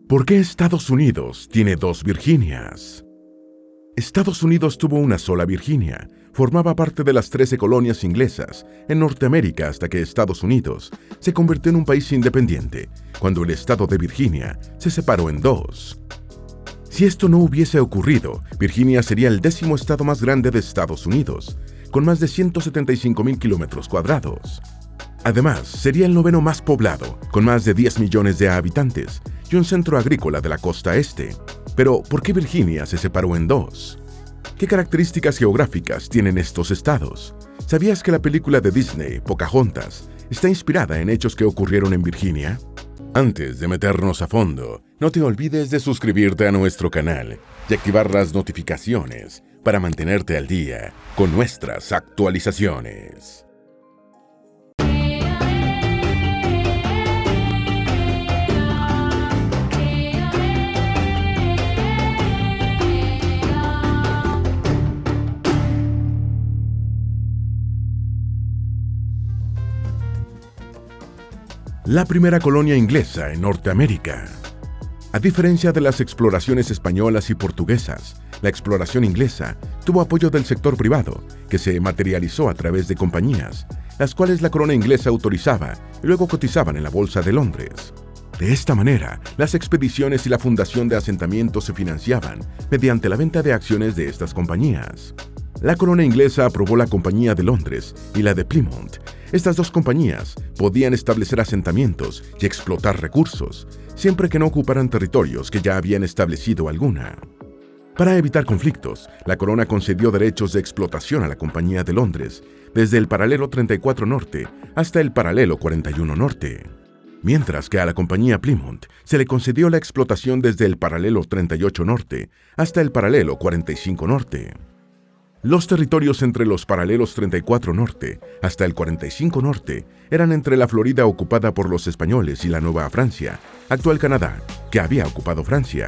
¿Por qué Estados Unidos tiene dos Virginias? Estados Unidos tuvo una sola Virginia. Formaba parte de las 13 colonias inglesas en Norteamérica hasta que Estados Unidos se convirtió en un país independiente, cuando el estado de Virginia se separó en dos. Si esto no hubiese ocurrido, Virginia sería el 10º estado más grande de Estados Unidos, con más de 175,000 kilómetros cuadrados. Además, sería el 9º más poblado, con más de 10 millones de habitantes, y un centro agrícola de la costa este. Pero, ¿por qué Virginia se separó en dos? ¿Qué características geográficas tienen estos estados? ¿Sabías que la película de Disney, Pocahontas, está inspirada en hechos que ocurrieron en Virginia? Antes de meternos a fondo, no te olvides de suscribirte a nuestro canal y activar las notificaciones para mantenerte al día con nuestras actualizaciones. La primera colonia inglesa en Norteamérica. A diferencia de las exploraciones españolas y portuguesas, la exploración inglesa tuvo apoyo del sector privado, que se materializó a través de compañías, las cuales la corona inglesa autorizaba y luego cotizaban en la Bolsa de Londres. De esta manera, las expediciones y la fundación de asentamientos se financiaban mediante la venta de acciones de estas compañías. La corona inglesa aprobó la Compañía de Londres y la de Plymouth. Estas dos compañías podían establecer asentamientos y explotar recursos, siempre que no ocuparan territorios que ya habían establecido alguna. Para evitar conflictos, la corona concedió derechos de explotación a la Compañía de Londres, desde el paralelo 34 norte hasta el paralelo 41 norte. Mientras que a la Compañía Plymouth se le concedió la explotación desde el paralelo 38 norte hasta el paralelo 45 norte. Los territorios entre los paralelos 34 norte hasta el 45 norte eran entre la Florida ocupada por los españoles y la Nueva Francia, actual Canadá, que había ocupado Francia.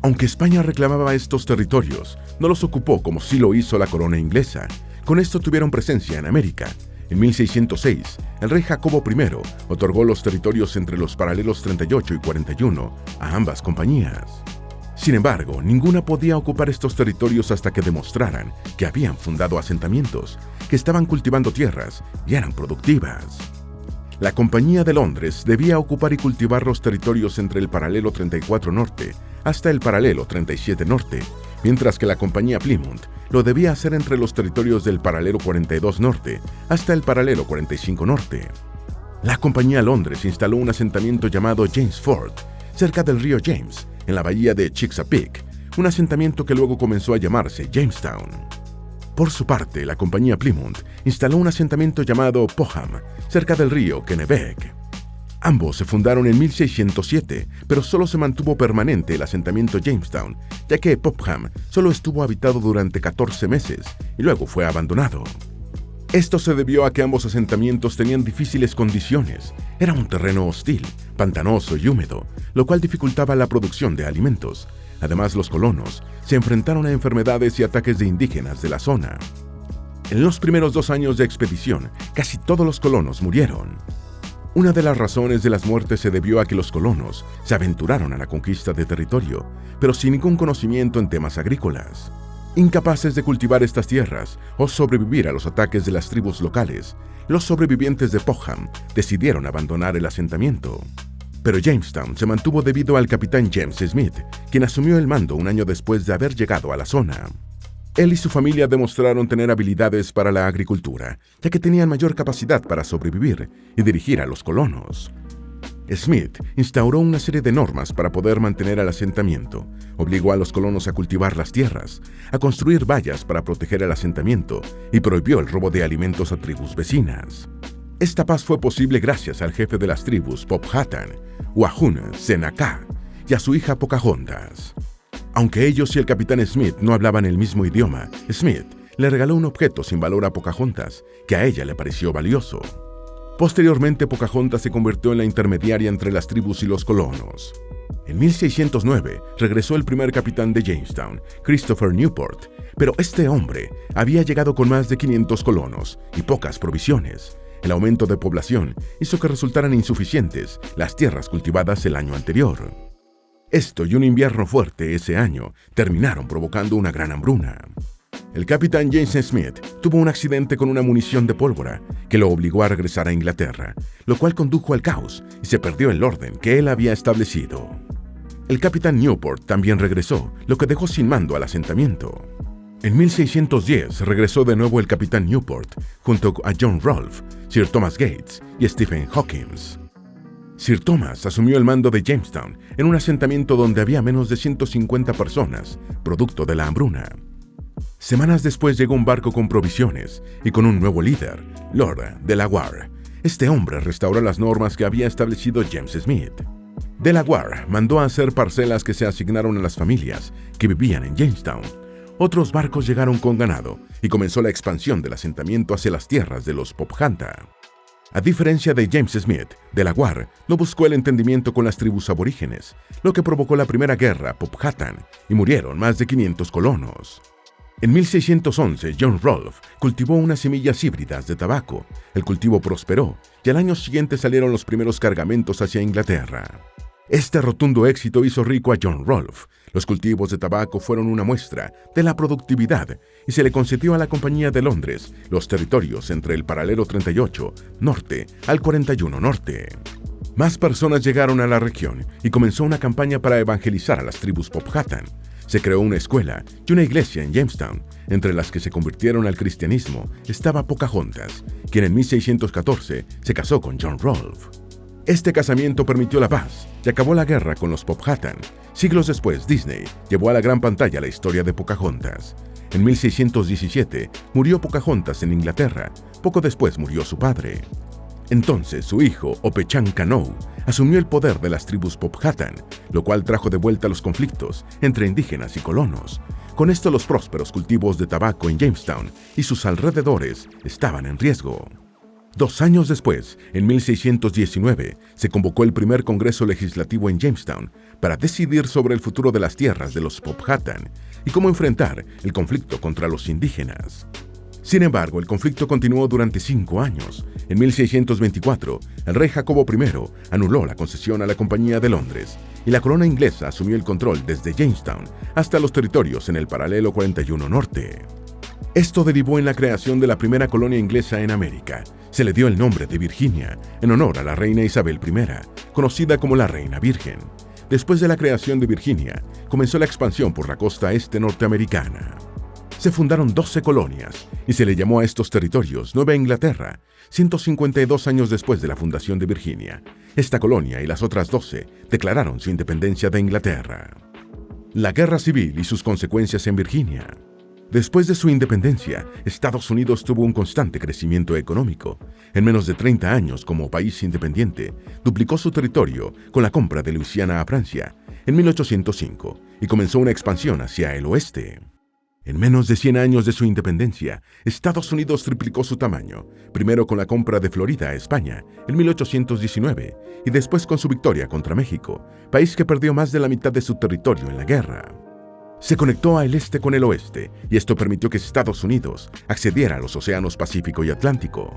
Aunque España reclamaba estos territorios, no los ocupó como sí lo hizo la corona inglesa. Con esto tuvieron presencia en América. En 1606, el rey Jacobo I otorgó los territorios entre los paralelos 38 y 41 a ambas compañías. Sin embargo, ninguna podía ocupar estos territorios hasta que demostraran que habían fundado asentamientos, que estaban cultivando tierras y eran productivas. La Compañía de Londres debía ocupar y cultivar los territorios entre el paralelo 34 norte hasta el paralelo 37 norte, mientras que la Compañía Plymouth lo debía hacer entre los territorios del paralelo 42 norte hasta el paralelo 45 norte. La Compañía Londres instaló un asentamiento llamado James Ford, cerca del río James, en la bahía de Chesapeake, un asentamiento que luego comenzó a llamarse Jamestown. Por su parte, la Compañía Plymouth instaló un asentamiento llamado Popham, cerca del río Kennebec. Ambos se fundaron en 1607, pero solo se mantuvo permanente el asentamiento Jamestown, ya que Popham solo estuvo habitado durante 14 meses y luego fue abandonado. Esto se debió a que ambos asentamientos tenían difíciles condiciones. Era un terreno hostil, pantanoso y húmedo, lo cual dificultaba la producción de alimentos. Además, los colonos se enfrentaron a enfermedades y ataques de indígenas de la zona. En los primeros 2 años de expedición, casi todos los colonos murieron. Una de las razones de las muertes se debió a que los colonos se aventuraron a la conquista de territorio, pero sin ningún conocimiento en temas agrícolas. Incapaces de cultivar estas tierras o sobrevivir a los ataques de las tribus locales, los sobrevivientes de Popham decidieron abandonar el asentamiento. Pero Jamestown se mantuvo debido al capitán James Smith, quien asumió el mando un año después de haber llegado a la zona. Él y su familia demostraron tener habilidades para la agricultura, ya que tenían mayor capacidad para sobrevivir y dirigir a los colonos. Smith instauró una serie de normas para poder mantener el asentamiento. Obligó a los colonos a cultivar las tierras, a construir vallas para proteger el asentamiento y prohibió el robo de alimentos a tribus vecinas. Esta paz fue posible gracias al jefe de las tribus Powhatan, Wahun Senaca, y a su hija Pocahontas. Aunque ellos y el capitán Smith no hablaban el mismo idioma, Smith le regaló un objeto sin valor a Pocahontas que a ella le pareció valioso. Posteriormente, Pocahontas se convirtió en la intermediaria entre las tribus y los colonos. En 1609 regresó el primer capitán de Jamestown, Christopher Newport, pero este hombre había llegado con más de 500 colonos y pocas provisiones. El aumento de población hizo que resultaran insuficientes las tierras cultivadas el año anterior. Esto y un invierno fuerte ese año terminaron provocando una gran hambruna. El capitán James Smith tuvo un accidente con una munición de pólvora que lo obligó a regresar a Inglaterra, lo cual condujo al caos y se perdió el orden que él había establecido. El capitán Newport también regresó, lo que dejó sin mando al asentamiento. En 1610 regresó de nuevo el capitán Newport junto a John Rolfe, Sir Thomas Gates y Stephen Hawking. Sir Thomas asumió el mando de Jamestown en un asentamiento donde había menos de 150 personas, producto de la hambruna. Semanas después llegó un barco con provisiones y con un nuevo líder, Lord Delaware. Este hombre restauró las normas que había establecido James Smith. Delaware mandó a hacer parcelas que se asignaron a las familias que vivían en Jamestown. Otros barcos llegaron con ganado y comenzó la expansión del asentamiento hacia las tierras de los Powhatan. A diferencia de James Smith, Delaware no buscó el entendimiento con las tribus aborígenes, lo que provocó la primera guerra Powhatan y murieron más de 500 colonos. En 1611, John Rolfe cultivó unas semillas híbridas de tabaco. El cultivo prosperó y al año siguiente salieron los primeros cargamentos hacia Inglaterra. Este rotundo éxito hizo rico a John Rolfe. Los cultivos de tabaco fueron una muestra de la productividad y se le concedió a la Compañía de Londres los territorios entre el paralelo 38 norte al 41 norte. Más personas llegaron a la región y comenzó una campaña para evangelizar a las tribus Powhatan. Se creó una escuela y una iglesia en Jamestown. Entre las que se convirtieron al cristianismo estaba Pocahontas, quien en 1614 se casó con John Rolfe. Este casamiento permitió la paz y acabó la guerra con los Powhatan. Siglos después, Disney llevó a la gran pantalla la historia de Pocahontas. En 1617 murió Pocahontas en Inglaterra. Poco después murió su padre. Entonces su hijo, Opechang Canoe, asumió el poder de las tribus Powhatan, lo cual trajo de vuelta los conflictos entre indígenas y colonos. Con esto los prósperos cultivos de tabaco en Jamestown y sus alrededores estaban en riesgo. 2 años después, en 1619, se convocó el primer Congreso Legislativo en Jamestown para decidir sobre el futuro de las tierras de los Powhatan y cómo enfrentar el conflicto contra los indígenas. Sin embargo, el conflicto continuó durante 5 años. En 1624, el rey Jacobo I anuló la concesión a la Compañía de Londres y la corona inglesa asumió el control desde Jamestown hasta los territorios en el paralelo 41 norte. Esto derivó en la creación de la primera colonia inglesa en América. Se le dio el nombre de Virginia, en honor a la reina Isabel I, conocida como la Reina Virgen. Después de la creación de Virginia, comenzó la expansión por la costa este norteamericana. Se fundaron 12 colonias y se le llamó a estos territorios Nueva Inglaterra, 152 años después de la fundación de Virginia. Esta colonia y las otras 12 declararon su independencia de Inglaterra. La Guerra Civil y sus consecuencias en Virginia. Después de su independencia, Estados Unidos tuvo un constante crecimiento económico. En menos de 30 años como país independiente, duplicó su territorio con la compra de Luisiana a Francia en 1805 y comenzó una expansión hacia el oeste. En menos de 100 años de su independencia, Estados Unidos triplicó su tamaño, primero con la compra de Florida a España en 1819 y después con su victoria contra México, país que perdió más de la mitad de su territorio en la guerra. Se conectó al este con el oeste y esto permitió que Estados Unidos accediera a los océanos Pacífico y Atlántico.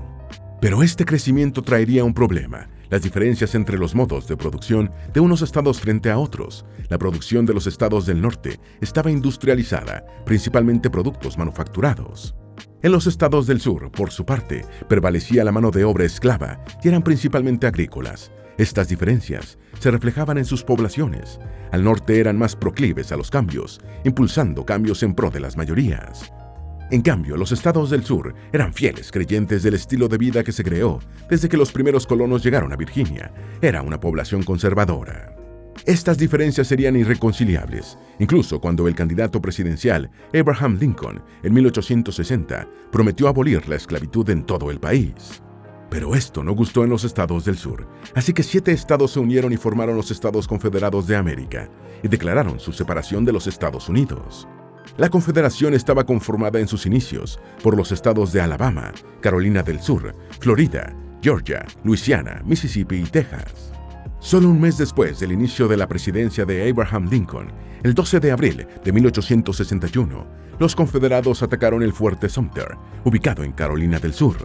Pero este crecimiento traería un problema: las diferencias entre los modos de producción de unos estados frente a otros. La producción de los estados del norte estaba industrializada, principalmente productos manufacturados. En los estados del sur, por su parte, prevalecía la mano de obra esclava y eran principalmente agrícolas. Estas diferencias se reflejaban en sus poblaciones. Al norte eran más proclives a los cambios, impulsando cambios en pro de las mayorías. En cambio, los estados del sur eran fieles creyentes del estilo de vida que se creó desde que los primeros colonos llegaron a Virginia. Era una población conservadora. Estas diferencias serían irreconciliables, incluso cuando el candidato presidencial Abraham Lincoln, en 1860, prometió abolir la esclavitud en todo el país. Pero esto no gustó en los estados del sur, así que 7 estados se unieron y formaron los Estados Confederados de América y declararon su separación de los Estados Unidos. La Confederación estaba conformada en sus inicios por los estados de Alabama, Carolina del Sur, Florida, Georgia, Luisiana, Mississippi y Texas. Solo un mes después del inicio de la presidencia de Abraham Lincoln, el 12 de abril de 1861, los confederados atacaron el fuerte Sumter, ubicado en Carolina del Sur.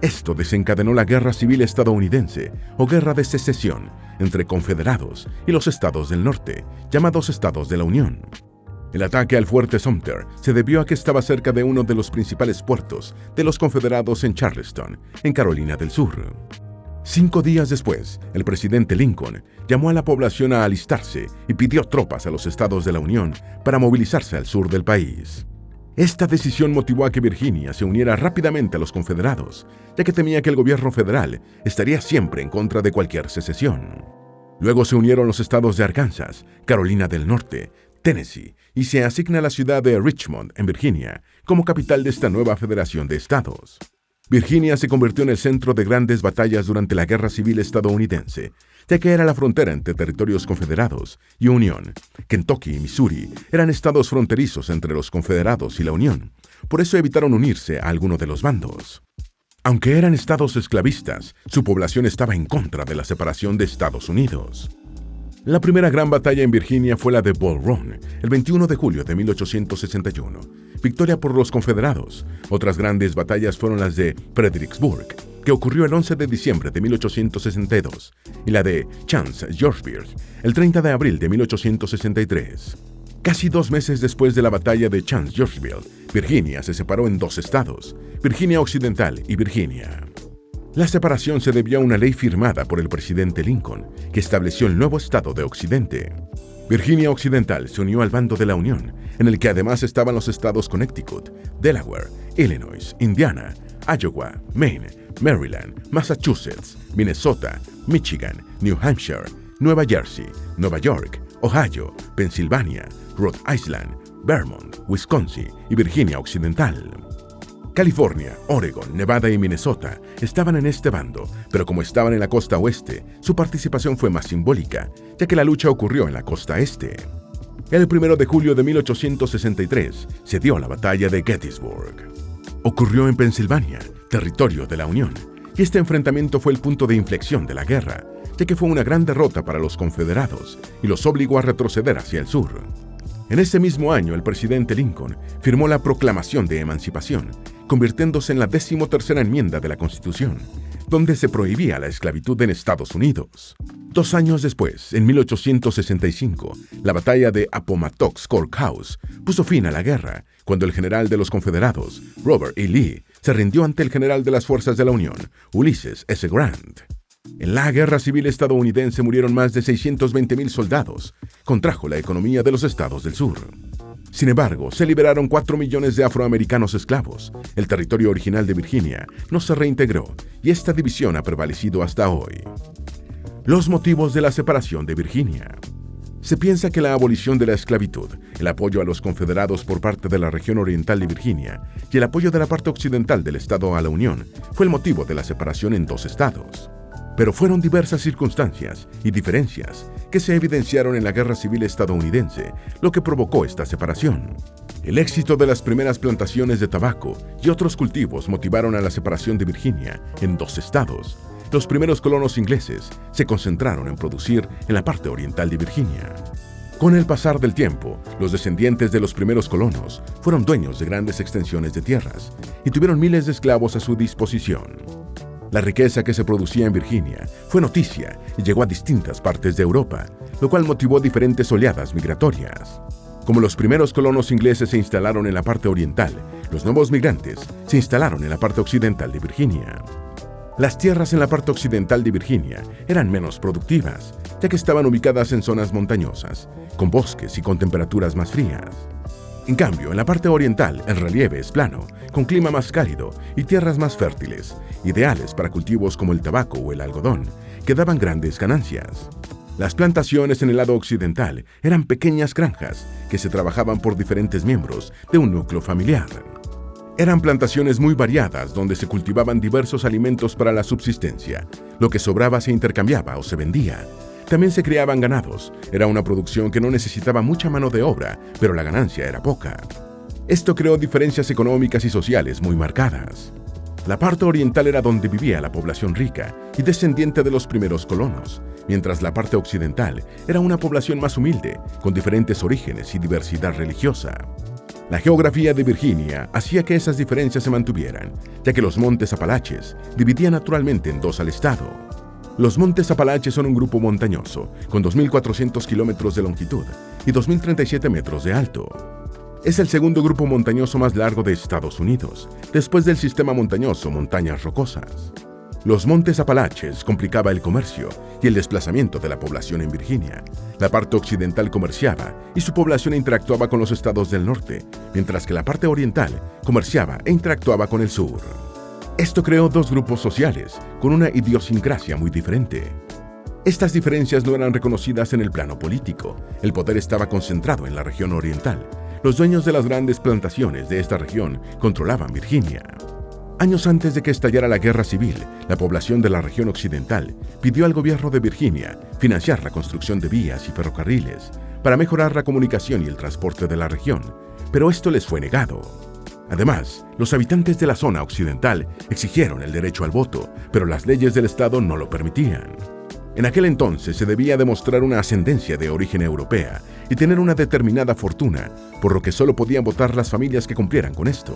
Esto desencadenó la Guerra Civil Estadounidense o Guerra de Secesión entre confederados y los estados del norte, llamados Estados de la Unión. El ataque al fuerte Sumter se debió a que estaba cerca de uno de los principales puertos de los confederados en Charleston, en Carolina del Sur. 5 días después, el presidente Lincoln llamó a la población a alistarse y pidió tropas a los estados de la Unión para movilizarse al sur del país. Esta decisión motivó a que Virginia se uniera rápidamente a los confederados, ya que temía que el gobierno federal estaría siempre en contra de cualquier secesión. Luego se unieron los estados de Arkansas, Carolina del Norte, Tennessee, y se asigna la ciudad de Richmond, en Virginia, como capital de esta nueva federación de estados. Virginia se convirtió en el centro de grandes batallas durante la Guerra Civil Estadounidense, ya que era la frontera entre territorios confederados y Unión. Kentucky y Missouri eran estados fronterizos entre los confederados y la Unión, por eso evitaron unirse a alguno de los bandos. Aunque eran estados esclavistas, su población estaba en contra de la separación de Estados Unidos. La primera gran batalla en Virginia fue la de Bull Run, el 21 de julio de 1861. Victoria por los confederados. Otras grandes batallas fueron las de Fredericksburg, que ocurrió el 11 de diciembre de 1862, y la de Chancellorsville, el 30 de abril de 1863. Casi 2 meses después de la batalla de Chancellorsville, Virginia se separó en 2 estados, Virginia Occidental y Virginia. La separación se debió a una ley firmada por el presidente Lincoln, que estableció el nuevo estado de Occidente. Virginia Occidental se unió al bando de la Unión, en el que además estaban los estados Connecticut, Delaware, Illinois, Indiana, Iowa, Maine, Maryland, Massachusetts, Minnesota, Michigan, New Hampshire, Nueva Jersey, Nueva York, Ohio, Pensilvania, Rhode Island, Vermont, Wisconsin y Virginia Occidental. California, Oregon, Nevada y Minnesota estaban en este bando, pero como estaban en la costa oeste, su participación fue más simbólica, ya que la lucha ocurrió en la costa este. El 1 de julio de 1863 se dio la batalla de Gettysburg. Ocurrió en Pensilvania, territorio de la Unión, y este enfrentamiento fue el punto de inflexión de la guerra, ya que fue una gran derrota para los confederados y los obligó a retroceder hacia el sur. En ese mismo año, el presidente Lincoln firmó la Proclamación de Emancipación, convirtiéndose en la 13ª enmienda de la Constitución, donde se prohibía la esclavitud en Estados Unidos. 2 años después, en 1865, la batalla de Appomattox Courthouse puso fin a la guerra, cuando el general de los confederados, Robert E. Lee, se rindió ante el general de las fuerzas de la Unión, Ulysses S. Grant. En la Guerra Civil Estadounidense murieron más de 620,000 soldados, contrajo la economía de los estados del sur. Sin embargo, se liberaron 4 millones de afroamericanos esclavos. El territorio original de Virginia no se reintegró y esta división ha prevalecido hasta hoy. Los motivos de la separación de Virginia. Se piensa que la abolición de la esclavitud, el apoyo a los confederados por parte de la región oriental de Virginia y el apoyo de la parte occidental del estado a la Unión fue el motivo de la separación en 2 estados. Pero fueron diversas circunstancias y diferencias que se evidenciaron en la Guerra Civil Estadounidense, lo que provocó esta separación. El éxito de las primeras plantaciones de tabaco y otros cultivos motivaron a la separación de Virginia en 2 estados. Los primeros colonos ingleses se concentraron en producir en la parte oriental de Virginia. Con el pasar del tiempo, los descendientes de los primeros colonos fueron dueños de grandes extensiones de tierras y tuvieron miles de esclavos a su disposición. La riqueza que se producía en Virginia fue noticia y llegó a distintas partes de Europa, lo cual motivó diferentes oleadas migratorias. Como los primeros colonos ingleses se instalaron en la parte oriental, los nuevos migrantes se instalaron en la parte occidental de Virginia. Las tierras en la parte occidental de Virginia eran menos productivas, ya que estaban ubicadas en zonas montañosas, con bosques y con temperaturas más frías. En cambio, en la parte oriental, el relieve es plano, con clima más cálido y tierras más fértiles, ideales para cultivos como el tabaco o el algodón, que daban grandes ganancias. Las plantaciones en el lado occidental eran pequeñas granjas que se trabajaban por diferentes miembros de un núcleo familiar. Eran plantaciones muy variadas donde se cultivaban diversos alimentos para la subsistencia. Lo que sobraba se intercambiaba o se vendía. También se criaban ganados. Era una producción que no necesitaba mucha mano de obra, pero la ganancia era poca. Esto creó diferencias económicas y sociales muy marcadas. La parte oriental era donde vivía la población rica y descendiente de los primeros colonos, mientras la parte occidental era una población más humilde, con diferentes orígenes y diversidad religiosa. La geografía de Virginia hacía que esas diferencias se mantuvieran, ya que los montes Apalaches dividían naturalmente en dos al estado. Los montes Apalaches son un grupo montañoso, con 2.400 kilómetros de longitud y 2.037 metros de alto. Es el segundo grupo montañoso más largo de Estados Unidos, después del sistema montañoso Montañas Rocosas. Los montes Apalaches complicaba el comercio y el desplazamiento de la población en Virginia. La parte occidental comerciaba y su población interactuaba con los estados del norte, mientras que la parte oriental comerciaba e interactuaba con el sur. Esto creó dos grupos sociales con una idiosincrasia muy diferente. Estas diferencias no eran reconocidas en el plano político. El poder estaba concentrado en la región oriental. Los dueños de las grandes plantaciones de esta región controlaban Virginia. Años antes de que estallara la guerra civil, la población de la región occidental pidió al gobierno de Virginia financiar la construcción de vías y ferrocarriles para mejorar la comunicación y el transporte de la región, pero esto les fue negado. Además, los habitantes de la zona occidental exigieron el derecho al voto, pero las leyes del estado no lo permitían. En aquel entonces se debía demostrar una ascendencia de origen europea y tener una determinada fortuna, por lo que solo podían votar las familias que cumplieran con esto.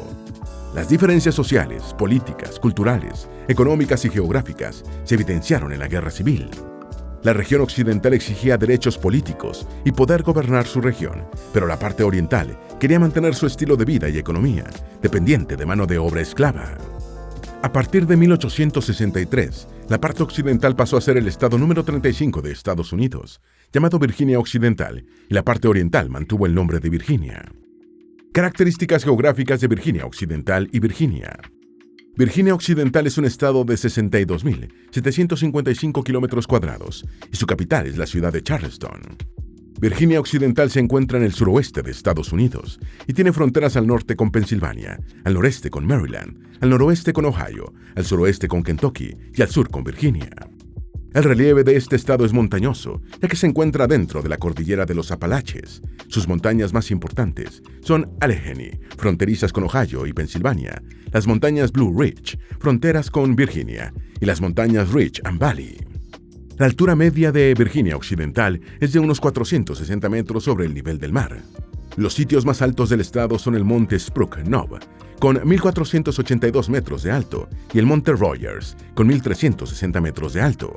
Las diferencias sociales, políticas, culturales, económicas y geográficas se evidenciaron en la guerra civil. La región occidental exigía derechos políticos y poder gobernar su región, pero la parte oriental quería mantener su estilo de vida y economía, dependiente de mano de obra esclava. A partir de 1863, la parte occidental pasó a ser el estado número 35 de Estados Unidos, llamado Virginia Occidental, y la parte oriental mantuvo el nombre de Virginia. Características geográficas de Virginia Occidental y Virginia. Virginia Occidental es un estado de 62.755 kilómetros cuadrados y su capital es la ciudad de Charleston. Virginia Occidental se encuentra en el suroeste de Estados Unidos y tiene fronteras al norte con Pensilvania, al noreste con Maryland, al noroeste con Ohio, al suroeste con Kentucky y al sur con Virginia. El relieve de este estado es montañoso, ya que se encuentra dentro de la cordillera de los Apalaches. Sus montañas más importantes son Allegheny, fronterizas con Ohio y Pensilvania, las montañas Blue Ridge, fronteras con Virginia, y las montañas Ridge and Valley. La altura media de Virginia Occidental es de unos 460 metros sobre el nivel del mar. Los sitios más altos del estado son el monte Spruce Knob, con 1.482 metros de alto, y el monte Rogers, con 1.360 metros de alto.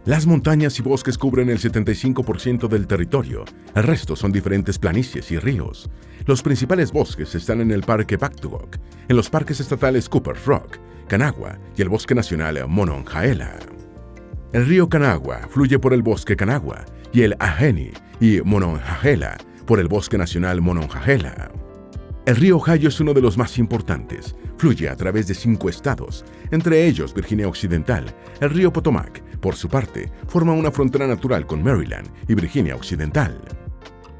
Las montañas y bosques cubren el 75% del territorio, el resto son diferentes planicies y ríos. Los principales bosques están en el Parque Bactuoc, en los parques estatales Cooper's Rock, Kanawha y el Bosque Nacional Monongahela. El río Kanawha fluye por el Bosque Kanawha y el Allegheny y Monongahela por el Bosque Nacional Monongahela. El río Ohio es uno de los más importantes. Fluye a través de 5 estados, entre ellos Virginia Occidental. El río Potomac, por su parte, forma una frontera natural con Maryland y Virginia Occidental.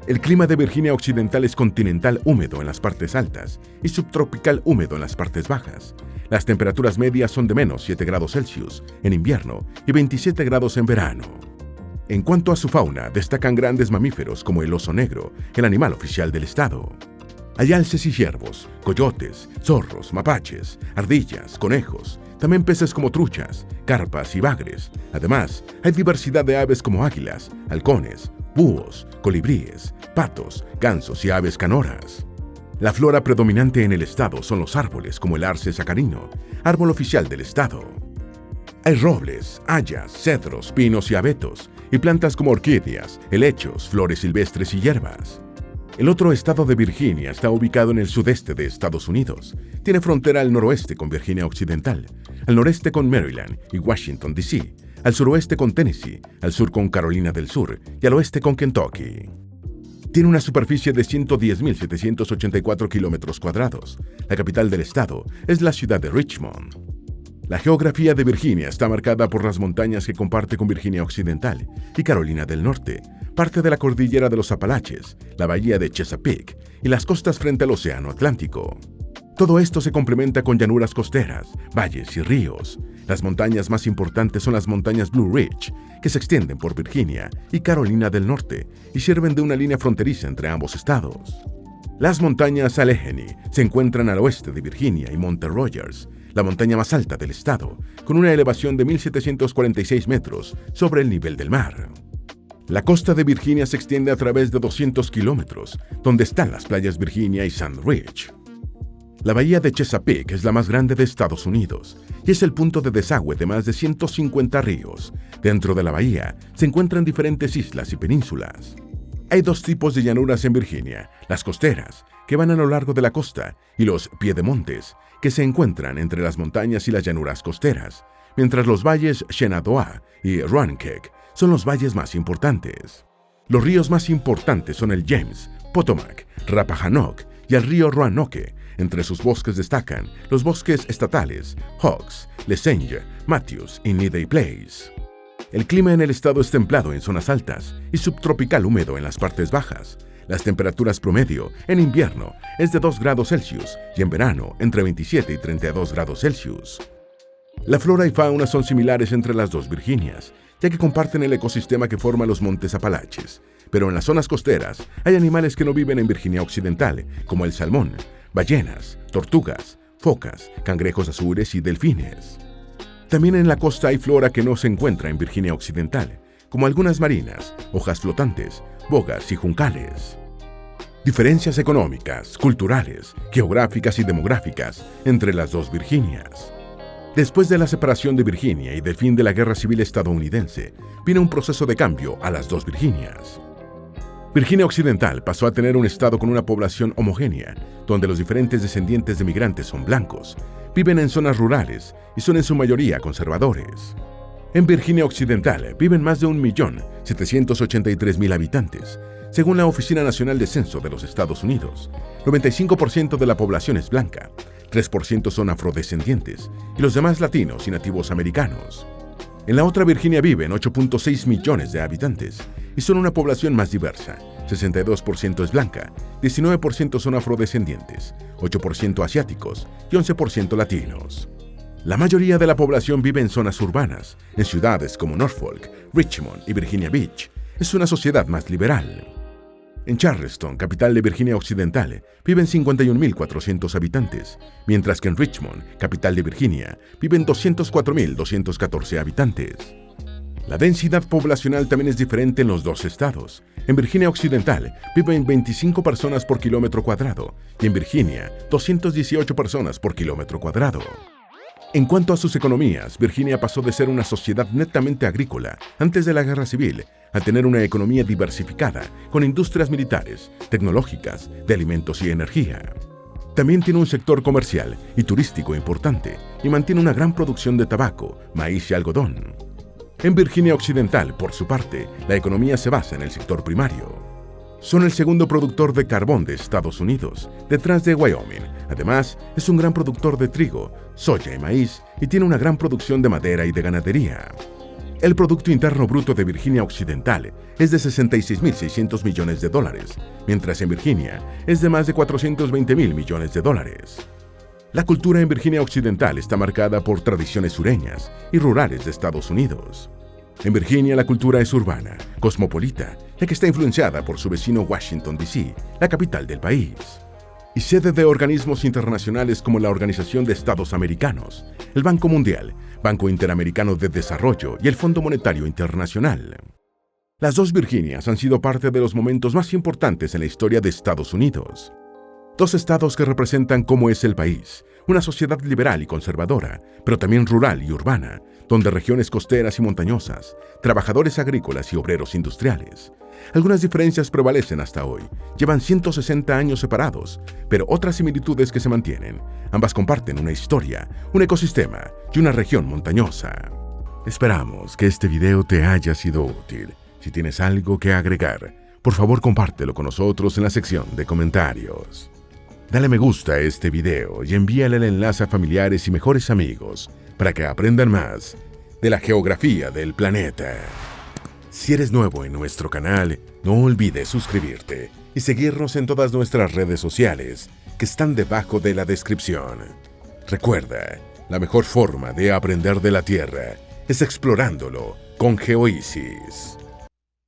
El clima de Virginia Occidental es continental húmedo en las partes altas y subtropical húmedo en las partes bajas. Las temperaturas medias son de menos 7 grados Celsius en invierno y 27 grados en verano. En cuanto a su fauna, destacan grandes mamíferos como el oso negro, el animal oficial del estado. Hay alces y ciervos, coyotes, zorros, mapaches, ardillas, conejos, también peces como truchas, carpas y bagres. Además, hay diversidad de aves como águilas, halcones, búhos, colibríes, patos, gansos y aves canoras. La flora predominante en el estado son los árboles como el arce sacarino, árbol oficial del estado. Hay robles, hayas, cedros, pinos y abetos, y plantas como orquídeas, helechos, flores silvestres y hierbas. El otro estado de Virginia está ubicado en el sudeste de Estados Unidos. Tiene frontera al noroeste con Virginia Occidental, al noreste con Maryland y Washington, D.C., al suroeste con Tennessee, al sur con Carolina del Sur y al oeste con Kentucky. Tiene una superficie de 110.784 kilómetros cuadrados. La capital del estado es la ciudad de Richmond. La geografía de Virginia está marcada por las montañas que comparte con Virginia Occidental y Carolina del Norte, parte de la cordillera de los Apalaches, la bahía de Chesapeake y las costas frente al Océano Atlántico. Todo esto se complementa con llanuras costeras, valles y ríos. Las montañas más importantes son las montañas Blue Ridge, que se extienden por Virginia y Carolina del Norte y sirven de una línea fronteriza entre ambos estados. Las montañas Allegheny se encuentran al oeste de Virginia y Monte Rogers, la montaña más alta del estado, con una elevación de 1.746 metros sobre el nivel del mar. La costa de Virginia se extiende a través de 200 kilómetros, donde están las playas Virginia y Sand Ridge. La bahía de Chesapeake es la más grande de Estados Unidos y es el punto de desagüe de más de 150 ríos. Dentro de la bahía se encuentran diferentes islas y penínsulas. Hay dos tipos de llanuras en Virginia: las costeras, que van a lo largo de la costa, y los piedemontes, que se encuentran entre las montañas y las llanuras costeras, mientras los valles Shenandoah y Runcorn son los valles más importantes. Los ríos más importantes son el James, Potomac, Rappahannock y el río Roanoke. Entre sus bosques destacan los bosques estatales Hawks, Lessenger, Matthews y Needey Place. El clima en el estado es templado en zonas altas y subtropical húmedo en las partes bajas. Las temperaturas promedio en invierno es de 2 grados Celsius y en verano entre 27 y 32 grados Celsius. La flora y fauna son similares entre las dos Virginias, ya que comparten el ecosistema que forma los montes Apalaches, pero en las zonas costeras hay animales que no viven en Virginia Occidental, como el salmón, ballenas, tortugas, focas, cangrejos azules y delfines. También en la costa hay flora que no se encuentra en Virginia Occidental, como algunas marinas, hojas flotantes, bogas y juncales. Diferencias económicas, culturales, geográficas y demográficas entre las dos Virginias. Después de la separación de Virginia y del fin de la Guerra Civil estadounidense, vino un proceso de cambio a las dos Virginias. Virginia Occidental pasó a tener un estado con una población homogénea, donde los diferentes descendientes de migrantes son blancos, viven en zonas rurales y son en su mayoría conservadores. En Virginia Occidental viven más de 1.783.000 habitantes, según la Oficina Nacional de Censo de los Estados Unidos. 95% de la población es blanca, 3% son afrodescendientes y los demás latinos y nativos americanos. En la otra Virginia viven 8.6 millones de habitantes y son una población más diversa. 62% es blanca, 19% son afrodescendientes, 8% asiáticos y 11% latinos. La mayoría de la población vive en zonas urbanas, en ciudades como Norfolk, Richmond y Virginia Beach. Es una sociedad más liberal. En Charleston, capital de Virginia Occidental, viven 51.400 habitantes, mientras que en Richmond, capital de Virginia, viven 204.214 habitantes. La densidad poblacional también es diferente en los dos estados. En Virginia Occidental viven 25 personas por kilómetro cuadrado y en Virginia 218 personas por kilómetro cuadrado. En cuanto a sus economías, Virginia pasó de ser una sociedad netamente agrícola antes de la Guerra Civil a tener una economía diversificada con industrias militares, tecnológicas, de alimentos y energía. También tiene un sector comercial y turístico importante y mantiene una gran producción de tabaco, maíz y algodón. En Virginia Occidental, por su parte, la economía se basa en el sector primario. Son el segundo productor de carbón de Estados Unidos, detrás de Wyoming. Además, es un gran productor de trigo, soya y maíz y tiene una gran producción de madera y de ganadería. El Producto Interno Bruto de Virginia Occidental es de $66.600 millones, mientras en Virginia es de más de $420.000 millones. La cultura en Virginia Occidental está marcada por tradiciones sureñas y rurales de Estados Unidos. En Virginia la cultura es urbana, cosmopolita, ya que está influenciada por su vecino Washington, D.C., la capital del país, y sede de organismos internacionales como la Organización de Estados Americanos, el Banco Mundial, Banco Interamericano de Desarrollo y el Fondo Monetario Internacional. Las dos Virginias han sido parte de los momentos más importantes en la historia de Estados Unidos. Dos estados que representan cómo es el país, una sociedad liberal y conservadora, pero también rural y urbana, donde regiones costeras y montañosas, trabajadores agrícolas y obreros industriales. Algunas diferencias prevalecen hasta hoy, llevan 160 años separados, pero otras similitudes que se mantienen. Ambas comparten una historia, un ecosistema y una región montañosa. Esperamos que este video te haya sido útil. Si tienes algo que agregar, por favor compártelo con nosotros en la sección de comentarios. Dale me gusta a este video y envíale el enlace a familiares y mejores amigos para que aprendan más de la geografía del planeta. Si eres nuevo en nuestro canal, no olvides suscribirte y seguirnos en todas nuestras redes sociales que están debajo de la descripción. Recuerda, la mejor forma de aprender de la Tierra es explorándolo con GeoEasy's.